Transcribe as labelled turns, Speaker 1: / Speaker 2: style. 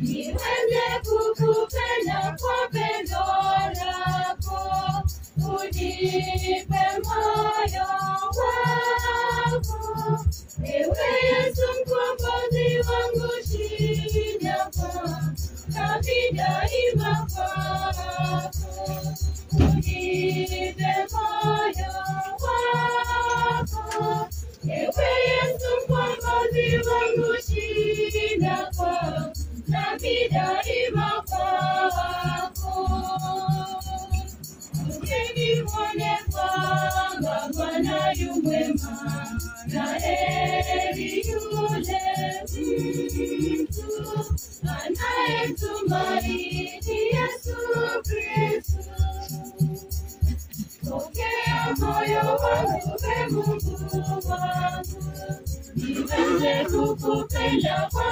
Speaker 1: niweze kukupenda kwa pendo lako, unipe moyo wako. Ewe Yesu mkombozi wangu, shida nami daima kwako, unipe moyo wako. Ewe Yesu mkombozi wangu, shida nami daima kwako. Ungeni mwone kwamba Bwana yu mwema, na heri yule mtu anayetumaini Yesu Kristo. Pokea moyo wangu, Mungu wangu, niweze kukupenda kwa